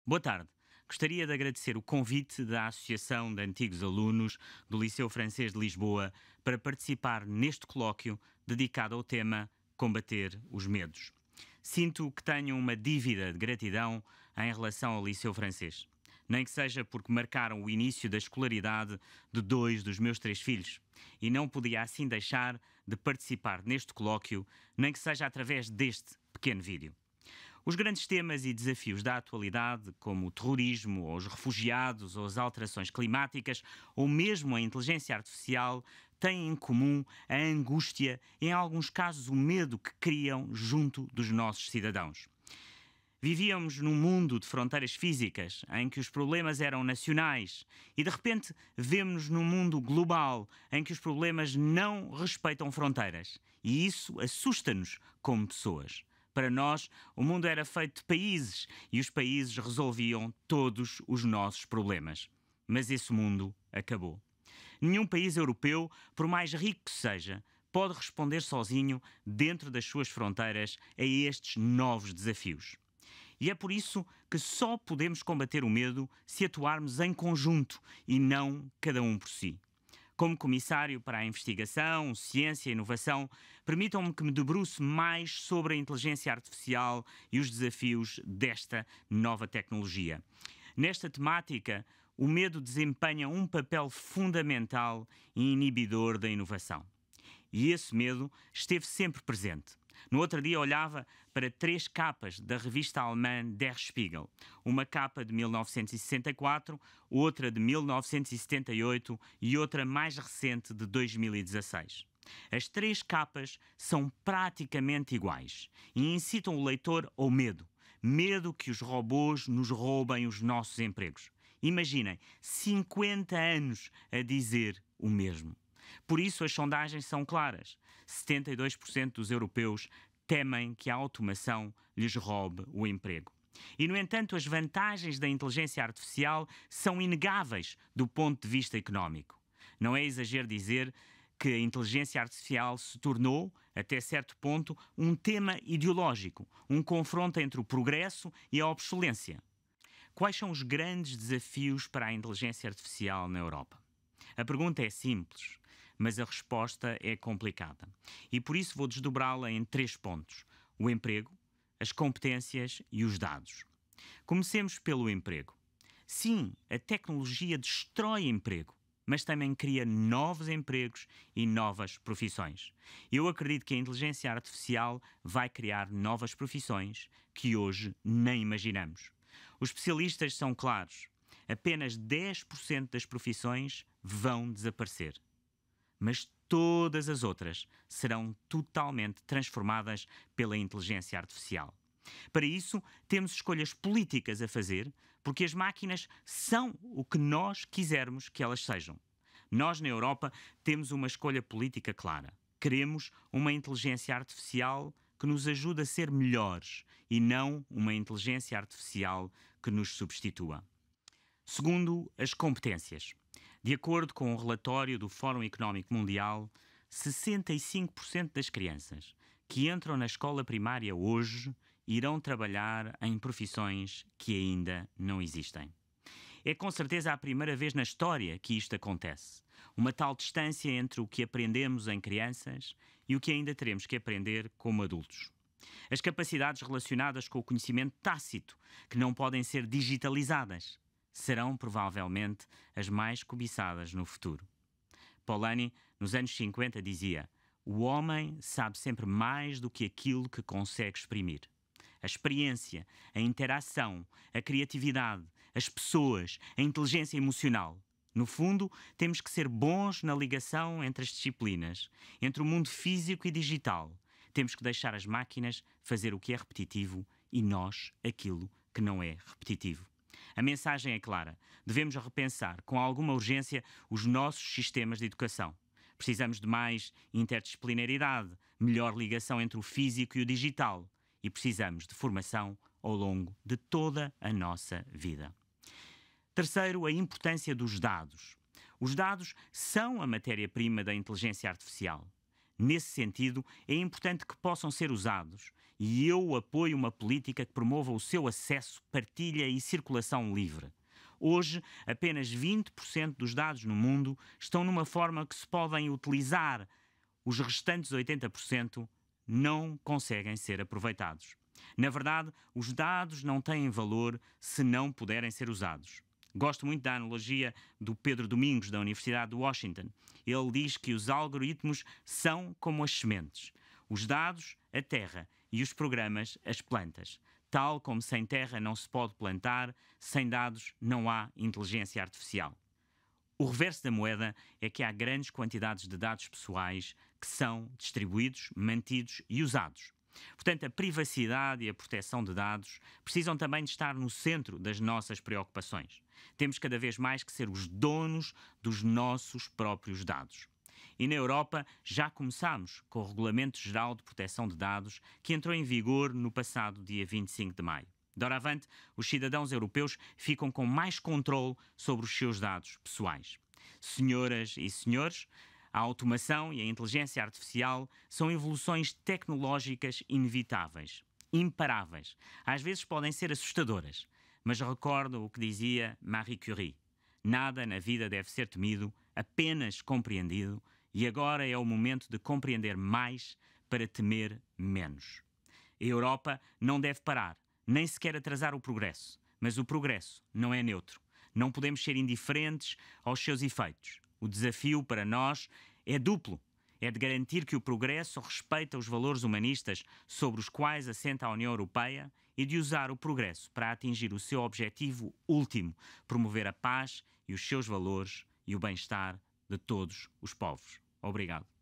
Boa tarde. Gostaria de agradecer o convite da Associação de Antigos Alunos do Liceu Francês de Lisboa para participar neste colóquio dedicado ao tema Combater os Medos. Sinto que tenho uma dívida de gratidão em relação ao Liceu Francês. Nem que seja porque marcaram o início da escolaridade de 2 dos meus 3 filhos. E não podia assim deixar de participar neste colóquio, nem que seja através deste pequeno vídeo. Os grandes temas e desafios da atualidade, como o terrorismo, ou os refugiados, ou as alterações climáticas, ou mesmo a inteligência artificial, têm em comum a angústia e, em alguns casos, o medo que criam junto dos nossos cidadãos. Vivíamos num mundo de fronteiras físicas, em que os problemas eram nacionais, e de repente vemos-nos num mundo global, em que os problemas não respeitam fronteiras. E isso assusta-nos como pessoas. Para nós, o mundo era feito de países e os países resolviam todos os nossos problemas. Mas esse mundo acabou. Nenhum país europeu, por mais rico que seja, pode responder sozinho, dentro das suas fronteiras, a estes novos desafios. E é por isso que só podemos combater o medo se atuarmos em conjunto e não cada um por si. Como comissário para a investigação, ciência e inovação, permitam-me que me debruce mais sobre a inteligência artificial e os desafios desta nova tecnologia. Nesta temática, o medo desempenha um papel fundamental e inibidor da inovação. E esse medo esteve sempre presente. No outro dia olhava para 3 capas da revista alemã Der Spiegel. Uma capa de 1964, outra de 1978 e outra mais recente de 2016. As 3 capas são praticamente iguais e incitam o leitor ao medo. Medo que os robôs nos roubem os nossos empregos. Imaginem, 50 anos a dizer o mesmo. Por isso, as sondagens são claras. 72% dos europeus temem que a automação lhes roube o emprego. E, no entanto, as vantagens da inteligência artificial são inegáveis do ponto de vista económico. Não é exagero dizer que a inteligência artificial se tornou, até certo ponto, um tema ideológico, um confronto entre o progresso e a obsolescência. Quais são os grandes desafios para a inteligência artificial na Europa? A pergunta é simples, mas a resposta é complicada. E por isso vou desdobrá-la em 3 pontos: o emprego, as competências e os dados. Comecemos pelo emprego. Sim, a tecnologia destrói emprego, mas também cria novos empregos e novas profissões. Eu acredito que a inteligência artificial vai criar novas profissões que hoje nem imaginamos. Os especialistas são claros. Apenas 10% das profissões vão desaparecer. Mas todas as outras serão totalmente transformadas pela inteligência artificial. Para isso, temos escolhas políticas a fazer, porque as máquinas são o que nós quisermos que elas sejam. Nós, na Europa, temos uma escolha política clara. Queremos uma inteligência artificial que nos ajude a ser melhores e não uma inteligência artificial que nos substitua. Segundo, as competências. De acordo com um relatório do Fórum Económico Mundial, 65% das crianças que entram na escola primária hoje irão trabalhar em profissões que ainda não existem. É com certeza a primeira vez na história que isto acontece. Uma tal distância entre o que aprendemos em crianças e o que ainda teremos que aprender como adultos. As capacidades relacionadas com o conhecimento tácito, que não podem ser digitalizadas, serão provavelmente as mais cobiçadas no futuro. Polanyi, nos anos 50, dizia: o homem sabe sempre mais do que aquilo que consegue exprimir. A experiência, a interação, a criatividade, as pessoas, a inteligência emocional. No fundo, temos que ser bons na ligação entre as disciplinas, entre o mundo físico e digital. Temos que deixar as máquinas fazer o que é repetitivo e nós aquilo que não é repetitivo. A mensagem é clara. Devemos repensar com alguma urgência os nossos sistemas de educação. Precisamos de mais interdisciplinaridade, melhor ligação entre o físico e o digital. E precisamos de formação ao longo de toda a nossa vida. Terceiro, a importância dos dados. Os dados são a matéria-prima da inteligência artificial. Nesse sentido, é importante que possam ser usados e eu apoio uma política que promova o seu acesso, partilha e circulação livre. Hoje, apenas 20% dos dados no mundo estão numa forma que se podem utilizar. Os restantes 80% não conseguem ser aproveitados. Na verdade, os dados não têm valor se não puderem ser usados. Gosto muito da analogia do Pedro Domingos, da Universidade de Washington. Ele diz que os algoritmos são como as sementes, os dados, a terra, e os programas, as plantas. Tal como sem terra não se pode plantar, sem dados não há inteligência artificial. O reverso da moeda é que há grandes quantidades de dados pessoais que são distribuídos, mantidos e usados. Portanto, a privacidade e a proteção de dados precisam também de estar no centro das nossas preocupações. Temos cada vez mais que ser os donos dos nossos próprios dados. E na Europa já começamos com o Regulamento Geral de Proteção de Dados, que entrou em vigor no passado dia 25 de maio. Doravante, os cidadãos europeus ficam com mais controle sobre os seus dados pessoais. Senhoras e senhores, a automação e a inteligência artificial são evoluções tecnológicas inevitáveis, imparáveis. Às vezes podem ser assustadoras, mas recordo o que dizia Marie Curie. Nada na vida deve ser temido, apenas compreendido, e agora é o momento de compreender mais para temer menos. A Europa não deve parar, nem sequer atrasar o progresso, mas o progresso não é neutro. Não podemos ser indiferentes aos seus efeitos. O desafio para nós é duplo. É de garantir que o progresso respeita os valores humanistas sobre os quais assenta a União Europeia e de usar o progresso para atingir o seu objetivo último, promover a paz e os seus valores e o bem-estar de todos os povos. Obrigado.